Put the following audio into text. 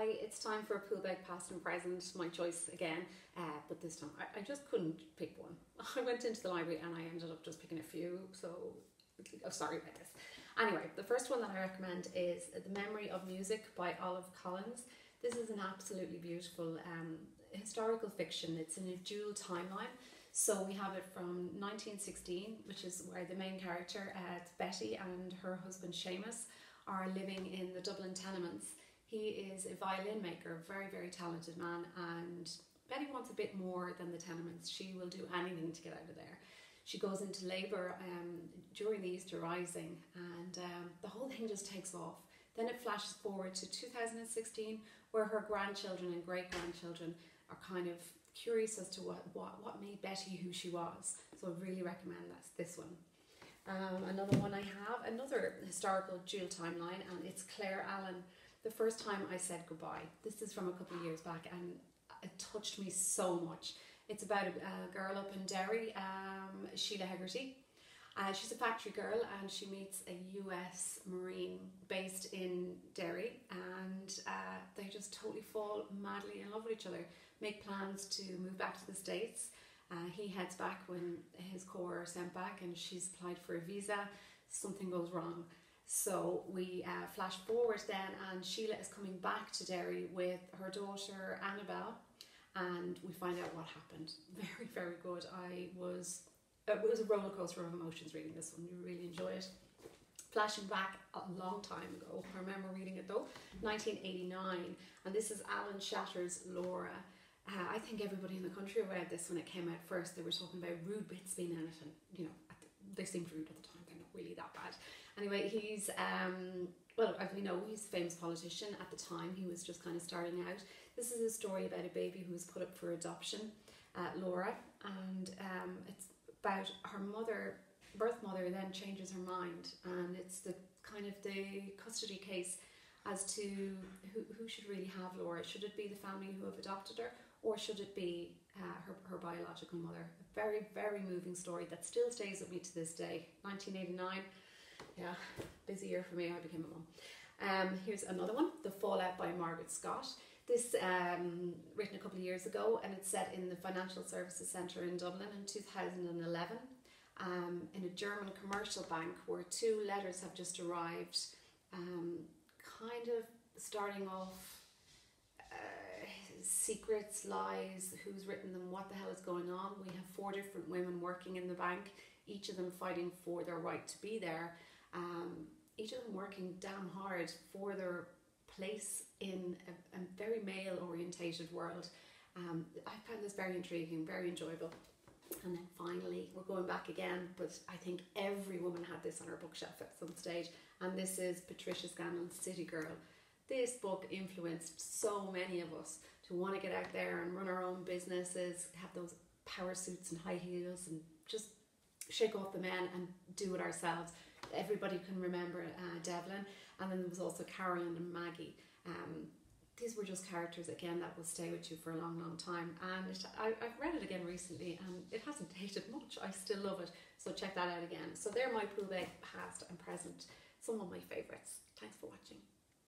Hi, it's time for a pool bag past and present, my choice again, but this time I just couldn't pick one. I went into the library and I ended up just picking a few, so sorry about this. Anyway, the first one that I recommend is The Memory of Music by Olive Collins. This is an absolutely beautiful historical fiction. It's in a dual timeline. So we have it from 1916, which is where the main character, Betty, and her husband Seamus are living in the Dublin tenements. He is a violin maker, a very, very talented man, and Betty wants a bit more than the tenements. She will do anything to get out of there. She goes into labour during the Easter Rising, and the whole thing just takes off. Then it flashes forward to 2016, where her grandchildren and great-grandchildren are kind of curious as to what made Betty who she was. So I really recommend this one. Another one I have, another historical dual timeline, and it's Claire Allen, The First Time I Said Goodbye. This is from a couple of years back and it touched me so much. It's about a girl up in Derry, Sheila Hegarty. She's a factory girl and she meets a US Marine based in Derry, and they just totally fall madly in love with each other, make plans to move back to the States. He heads back when his corps are sent back and she's applied for a visa. Something goes wrong. So we flash forward then, and Sheila is coming back to Derry with her daughter Annabelle, and we find out what happened. Very, very good. It was a roller coaster of emotions reading this one. You really enjoy it. Flashing back a long time ago, I remember reading it though, 1989, and this is Alan Shatter's Laura. I think everybody in the country read this when it came out first. They were talking about rude bits being in it, and you know, they seemed rude at the time. They're not really that bad. Anyway, he's well, as we know, he's a famous politician. At the time, he was just kind of starting out. This is a story about a baby who was put up for adoption, Laura, and it's about her mother, birth mother, then changes her mind, and it's the kind of the custody case as to who should really have Laura. Should it be the family who have adopted her, or should it be her biological mother? A very, very moving story that still stays with me to this day. 1989, yeah, busy year for me. I became a mum. Here's another one, The Fallout by Margaret Scott. This written a couple of years ago, and it's set in the Financial Services Centre in Dublin in 2011. In a German commercial bank where two letters have just arrived, kind of starting off secrets, lies, who's written them, what the hell is going on. We have 4 different women working in the bank, each of them fighting for their right to be there, each of them working damn hard for their place in a very male orientated world. I found this very intriguing, very enjoyable. And then finally, we're going back again, but I think every woman had this on her bookshelf at some stage, and this is Patricia Scanlon's City Girl. This book influenced so many of us to want to get out there and run our own businesses, have those power suits and high heels, and just shake off the men and do it ourselves. Everybody can remember Devlin, and then there was also Carolyn and Maggie. These were just characters, again, that will stay with you for a long, long time. And I've read it again recently, and it hasn't dated much. I still love it. So check that out again. So they're my pool bag past and present. Some of my favourites. Thanks for watching.